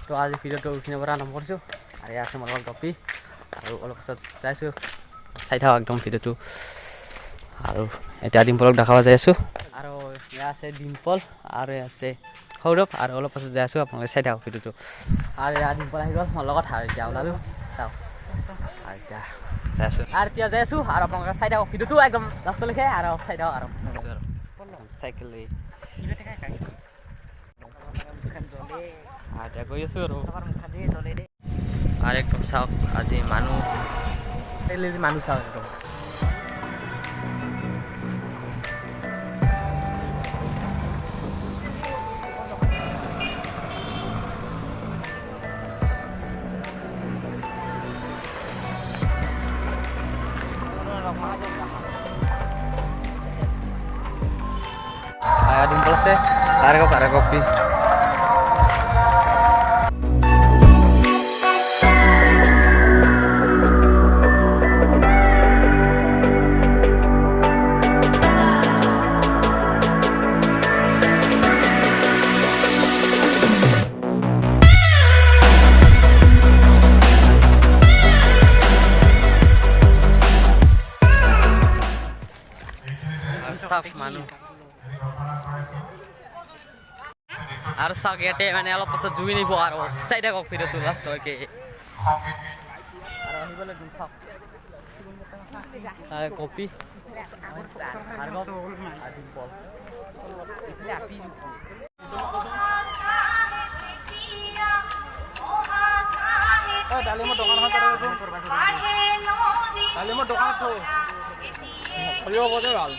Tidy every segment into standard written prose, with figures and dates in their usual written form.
তো আজি ভিডিঅ'টো এইখিনিৰ পৰা আৰম্ভ কৰিছোঁ আৰু ইয়াত আছে মোৰ লগত গপি আৰু অলপ পাছত চাইছোঁ চাই থাকক একদম ভিডিঅ'টো আৰু এতিয়া ডিম্পলক দেখাব যাই আছোঁ আৰু ইয়াত আছে ডিম্পল আৰু আছে সৌৰভ আৰু অলপ পাছত যাই আছোঁ আপোনালোকে চাই থাকক ভিডিঅ'টো আৰু ইয়াত ডিম্পল আহি গ'ল মোৰ লগত আৰু এতিয়া ওলালোঁ চাওক আৰু এতিয়া যাই আছোঁ আৰু এতিয়া যাই আছোঁ আৰু আপোনালোকে চাই থাকক ভিডিঅ'টো একদম লাষ্টলৈকে আৰু চাই থাকক আৰু চাইকেল এতিয়া গৈ আছোঁ আৰু একদম চাওক আজি মানুহ চাওক একদম ডিম্পল আছে পাৰে কপি সাফ মানুহ আৰু চাওক ইয়াতে মানে অলপ পাছত জুই নিব আৰু চাই থাকক ভিডিঅ'টো লাষ্টলৈকে আৰু আহিবলৈ দিম চাওক কপি ডালিমৰ দোকানত ভাল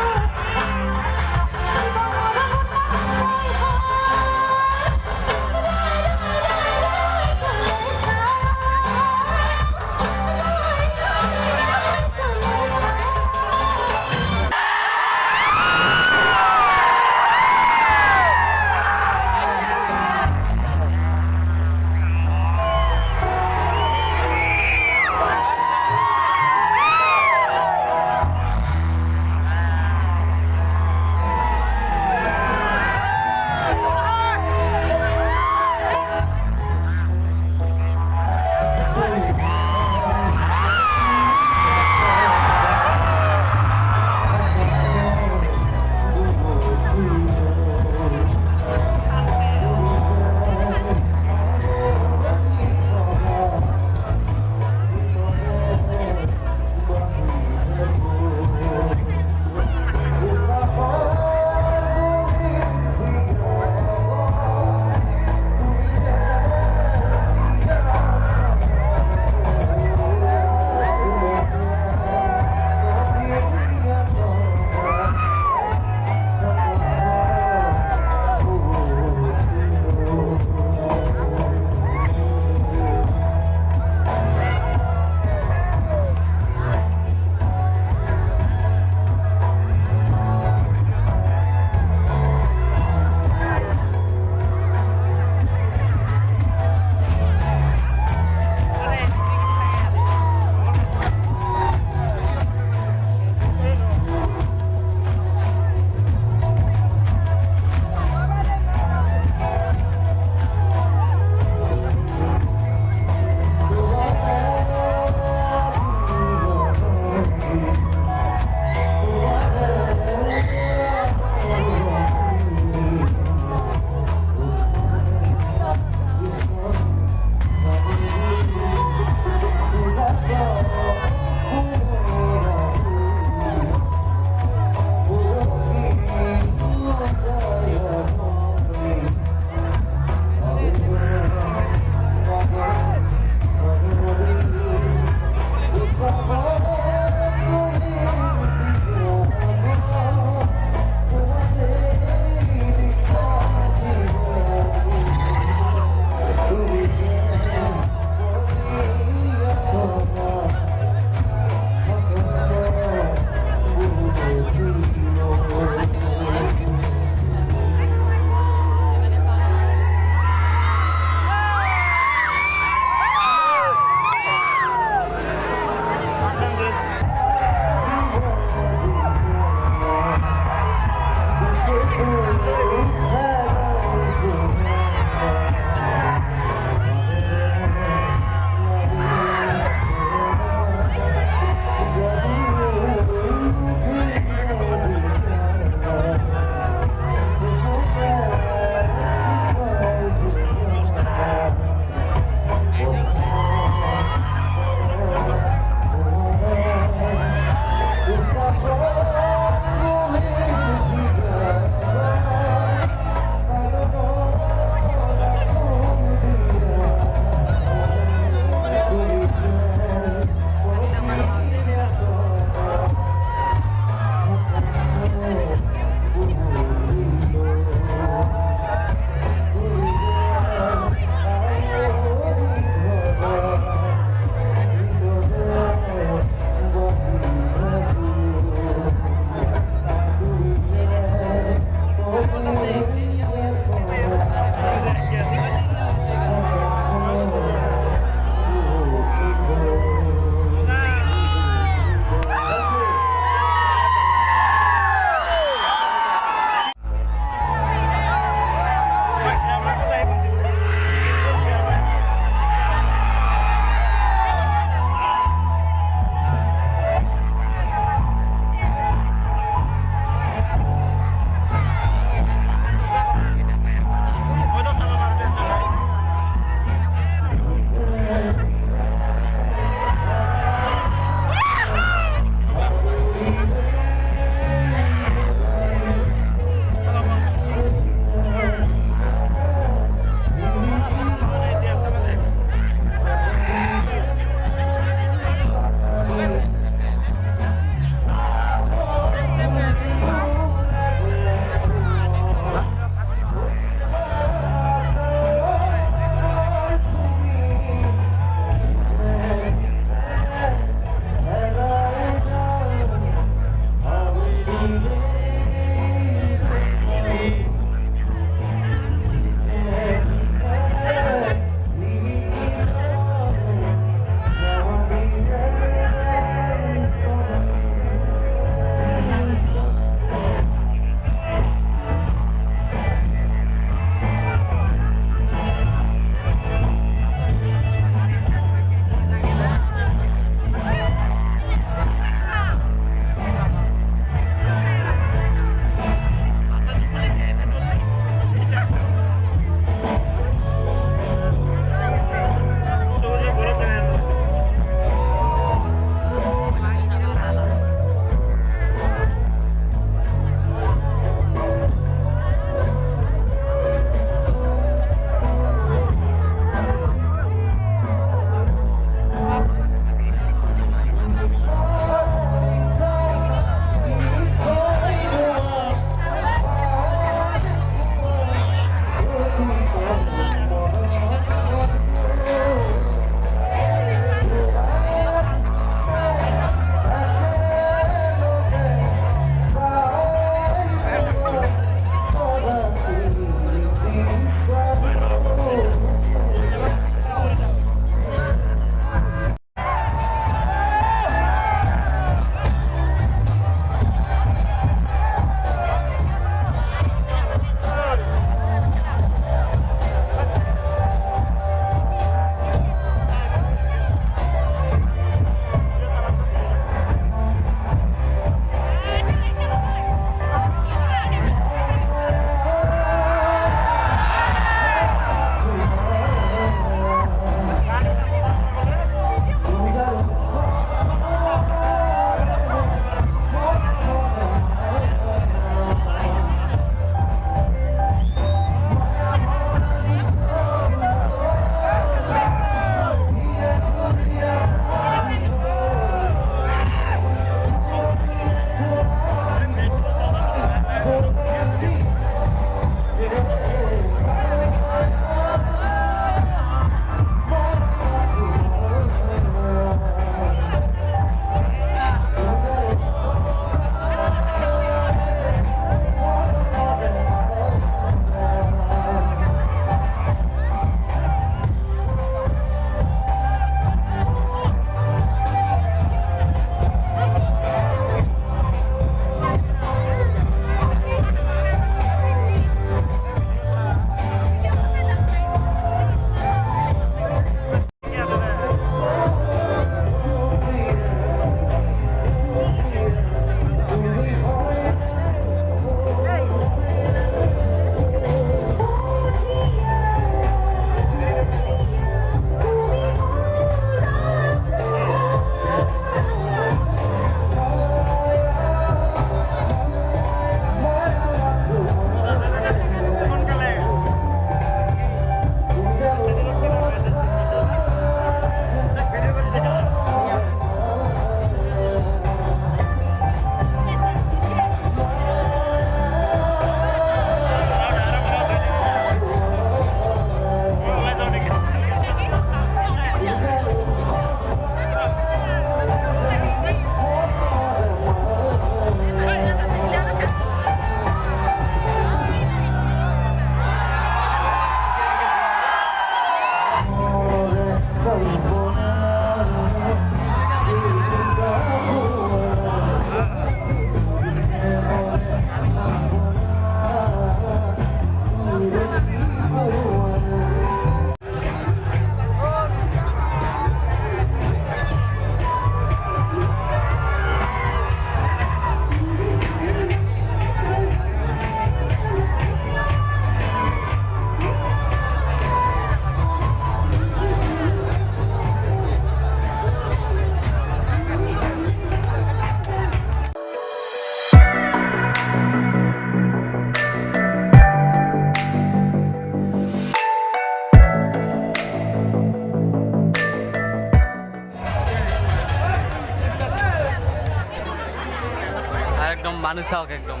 মানুহ চাওক একদম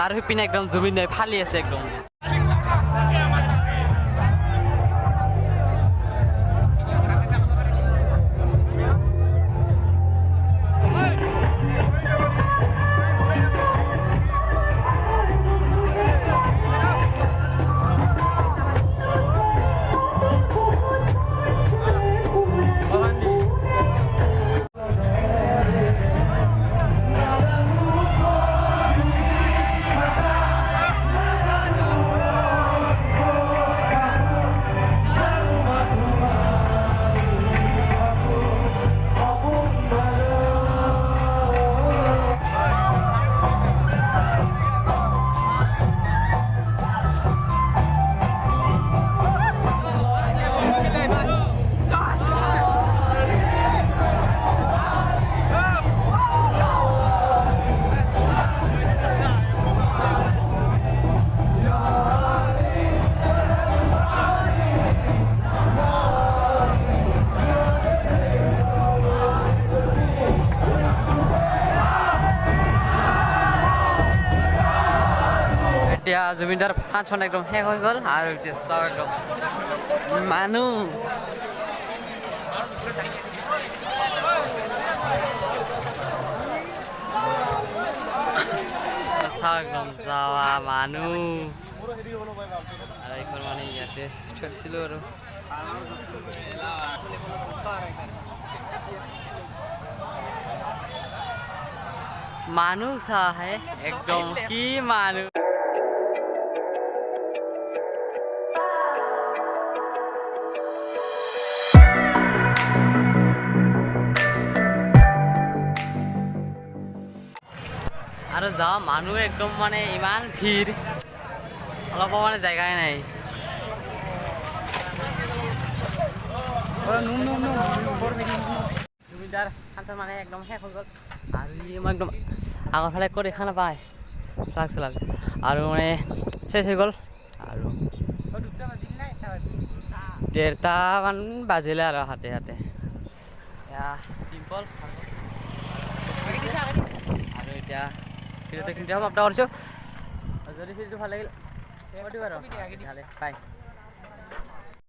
আৰু সিপিনে একদম জুবিন দাই ফালি আছে একদম এতিয়া জুবিনদাৰ ফাংচন একদম শেষ হৈ গ'ল আৰু এতিয়া চাওক একদম মানুহ চাওক একদম যাৱা মানুহ আৰু এইখন মানে ইয়াতে থৈ দিছিলোঁ আৰু মানুহ চাহে একদম কি মানুহ আৰু যাওঁ মানুহ একদম মানে ইমান ভিৰ অলপ মানে জেগাই নাই জুবিনদাৰ ফাংচন মানে একদম শেষ হৈ গ'ল আৰু মই একদম আগৰ ফালে ক'ত দেখা নাপায় ফ্লাগ চালাগ আৰু মানে চেচ হৈ গ'ল আৰু 1:30মান বাজিলে আৰু হাতে হাতে ডিম্পল আৰু এতিয়া ভিডিঅ'টো কিন্তু সমাপ্ত কৰিছোঁ যদি ভিডিঅ'টো ভাল লাগিল বাই